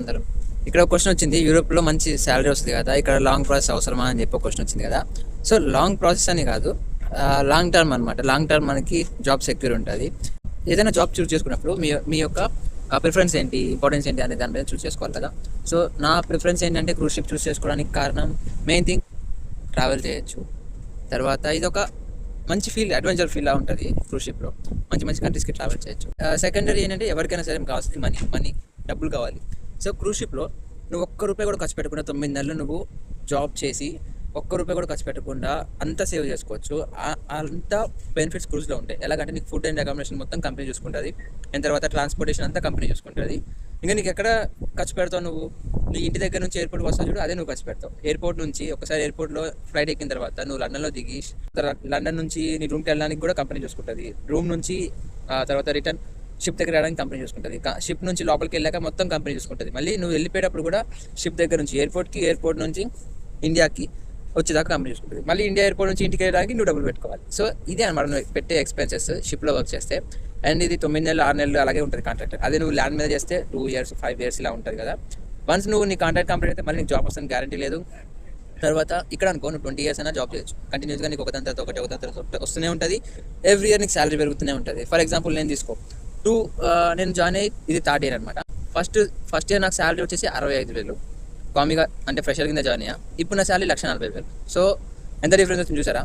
అందరూ ఇక్కడ ఒక క్వశ్చన్ వచ్చింది, యూరోప్లో మంచి శాలరీ వస్తుంది కదా, ఇక్కడ లాంగ్ ప్రాసెస్ అవసరమా అని చెప్పి ఒక క్వశ్చన్ వచ్చింది కదా. సో లాంగ్ ప్రాసెస్ అని కాదు, లాంగ్ టర్మ్ అనమాట. లాంగ్ టర్మ్ మనకి జాబ్ సెక్యూర్ ఉంటుంది. ఏదైనా జాబ్ చూస్ చేసుకున్నప్పుడు మీ యొక్క ప్రిఫరెన్స్ ఏంటి, ఇంపార్టెన్స్ ఏంటి అనే దాని మీద చూస్ చేసుకోవాలి కదా. సో నా ప్రిఫరెన్స్ ఏంటంటే క్రూజ్ షిప్ చూస్ చేసుకోవడానికి కారణం మెయిన్ థింగ్ ట్రావెల్ చేయొచ్చు. తర్వాత ఇది ఒక మంచి ఫీల్, అడ్వెంచర్ ఫీల్ లా ఉంటుంది క్రూజ్ షిప్లో. మంచి మంచి కంట్రీస్కి ట్రావెల్ చేయొచ్చు. సెకండరీ ఏంటంటే ఎవరికైనా సరే కావాల్సింది మనీ, డబ్బులు కావాలి. సో క్రూజ్ షిప్లో నువ్వు ₹1 కూడా ఖర్చు పెట్టకుండా 9 నెలలు నువ్వు జాబ్ చేసి ₹1 కూడా ఖర్చు పెట్టకుండా అంతా సేవ్ చేసుకోవచ్చు. అంత బెనిఫిట్స్ క్రూజ్లో ఉంటాయి. ఎలాగంటే నీకు ఫుడ్ అండ్ అకామిడేషన్ మొత్తం కంపెనీ చూసుకుంటుంది, అండ్ తర్వాత ట్రాన్స్పోర్టేషన్ అంతా కంపెనీ చూసుకుంటుంది. ఇంకా నీకు ఎక్కడ ఖర్చు పెడతావు, నువ్వు నీ ఇంటి దగ్గర నుంచి ఎయిర్పోర్ట్ వస్తావు చూడు, అదే నువ్వు ఖర్చు పెడతావు. ఎయిర్పోర్ట్ నుంచి ఒకసారి ఎయిర్పోర్ట్లో ఫ్లైట్ ఎక్కిన తర్వాత నువ్వు లండన్లో దిగి లండన్ నుంచి నీ రూమ్కి వెళ్ళడానికి కూడా కంపెనీ చూసుకుంటుంది. రూమ్ నుంచి తర్వాత రిటర్న్ షిప్ దగ్గర రావడానికి కంపెనీ చూసుకుంటుంది. షిప్ నుంచి లోపలికి వెళ్ళాక మొత్తం కంపెనీ చూసుకుంటుంది. మళ్ళీ నువ్వు వెళ్ళిపోయేటప్పుడు కూడా షిప్ దగ్గర నుంచి ఎయిర్పోర్ట్ నుంచి ఇండియాకి వచ్చేదాకా కంపెనీ చూసుకుంటుంది. మళ్ళీ ఇండియా ఎయిర్పోర్ట్ నుంచి ఇంటికి వెళ్ళడానికి నువ్వు డబ్బులు పెట్టుకోవాలి. సో ఇదే అనమాట నువ్వు పెట్టే ఎక్స్పెన్సెస్ షిప్లో వర్క్ చేస్తే. అండ్ ఇది 9 నెలలు 6 నెలలు అలాగే ఉంటుంది కాంట్రాక్ట్. అదే నువ్వు ల్యాండ్ మీద చేస్తే 2 years 5 years ఇలా ఉంటుంది కదా. వన్స్ నువ్వు నీ కాంట్రాక్ట్ కంప్లీట్ అయితే మళ్ళీ నీకు జాబ్ వస్తుంది గ్యారంటీ లేదు. తర్వాత ఇక్కడ అనుకో నువ్వు 20 years అయినా జాబ్ చేయొచ్చు కంటిన్యూస్గా. నీకు ఒకదాని తర్వాత ఒకటి వస్తూనే ఉంటుంది. ఎవ్రీ ఇయర్ నీకు శాలరీ పెరుగుతూనే ఉంటుంది. ఫర్ ఎగ్జాంపుల్ నేను తీసుకో నేను జాయిన్ అయ్యి ఇది 3rd year అనమాట. ఫస్ట్ ఇయర్ నాకు శాలరీ వచ్చేసి 65,000 కామీగా, అంటే ఫ్రెషర్ కింద జాయిన్ అయ్యా. ఇప్పుడు నా శాలరీ 1,40,000. సో ఎంత డిఫరెన్స్ వచ్చింది చూసారా.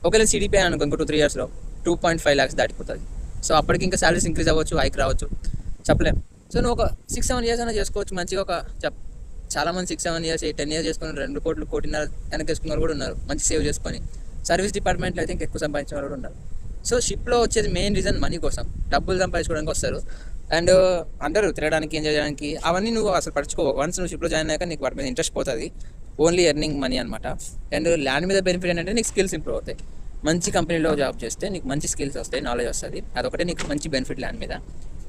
ఒకవేళ సిడిపి అనుకో ఇంకో 2-3 yearsలో 2.5 lakhs దాటిపోతుంది. సో అప్పటికి ఇంకా శాలరీస్ ఇంక్రీజ్ అవ్వచ్చు, హైక్ రావచ్చు, చెప్పలేం. సో నువ్వు ఒక 6-7 years అయినా చేసుకోవచ్చు మంచిగా. చాలా మంది 6-7 years 10 years చేసుకుని 2 కోట్లు 1.5 వెనకేసుకున్న వాళ్ళు కూడా ఉన్నారు, మంచి సేవ్ చేసుకొని. సర్వీస్ డిపార్ట్మెంట్లో అయితే ఎక్కువ సంపాదించిన వాళ్ళు కూడా ఉన్నారు. సో షిప్లో వచ్చేది మెయిన్ రీజన్ మనీ కోసం, డబ్బులు సంపాదించుకోవడానికి వస్తారు. అండ్ అందరూ తిరగడానికి, ఎంజాయ్ చేయడానికి, అవన్నీ నువ్వు అసలు పడుచుకో. వన్స్ నువ్వు షిప్లో జాయిన్ అయ్యాక నీకు వాటి మీద ఇంట్రెస్ట్ పోతుంది. ఓన్లీ ఎర్నింగ్ మనీ అనమాట. అండ్ ల్యాండ్ మీద బెనిఫిట్ ఏంటంటే నీకు స్కిల్స్ ఇంప్రూవ్ అవుతాయి. మంచి కంపెనీలో జాబ్ చేస్తే నీకు మంచి స్కిల్స్ వస్తాయి, నాలెడ్జ్ వస్తుంది. అదొకటే నీకు మంచి బెనిఫిట్ ల్యాండ్ మీద.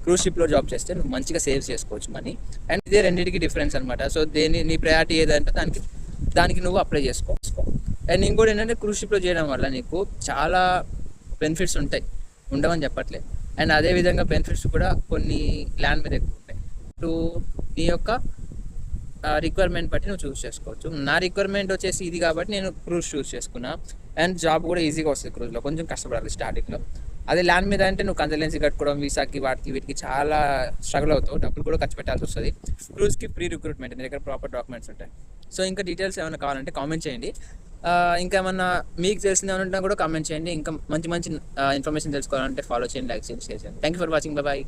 క్రూజ్ షిప్లో జాబ్ చేస్తే నువ్వు మంచిగా సేవ్ చేసుకోవచ్చు మనీ. అండ్ ఇదే రెండింటికి డిఫరెన్స్ అనమాట. సో నీ ప్రయారిటీ ఏదంటే దానికి నువ్వు అప్లై చేసుకో. అండ్ ఇంకోటి ఏంటంటే క్రూజ్ షిప్లో చేయడం వల్ల నీకు చాలా బెనిఫిట్స్ ఉంటాయి, ఉండవని చెప్పట్లేదు. అండ్ అదేవిధంగా బెనిఫిట్స్ కూడా కొన్ని ల్యాండ్ మీద ఎక్కువ ఉంటాయి. నీ యొక్క రిక్వైర్మెంట్ బట్టి నువ్వు చూస్ చేసుకోవచ్చు. నా రిక్వైర్మెంట్ వచ్చేసి ఇది కాబట్టి నేను క్రూజ్ చూస్ చేసుకున్నా. అండ్ జాబ్ కూడా ఈజీగా వస్తుంది క్రూజ్లో, కొంచెం కష్టపడాలి స్టార్టింగ్లో. అదే ల్యాండ్ మీద అంటే నువ్వు కన్సల్టెన్సీ కట్టుకోవడం, వీసాకి వీటికి చాలా స్ట్రగుల్ అవుతావు, డబ్బులు కూడా ఖర్చు పెట్టాల్సి వస్తుంది. క్రూజ్కి ప్రీ రిక్రూట్మెంట్, నీ దగ్గర ప్రాపర్ డాక్యుమెంట్స్ ఉంటాయి. సో ఇంకా డీటెయిల్స్ ఏమైనా కావాలంటే కామెంట్ చేయండి. ఇంకా ఏమన్నా మీకు తెలిసింది ఏమన్నా కూడా కామెంట్ చేయండి. ఇంకా మంచి ఇన్ఫర్మేషన్ తెలుసుకోవాలంటే ఫాలో చేయండి, లైక్ చేయండి, షేర్ చేయండి. Thank you for watching. Bye.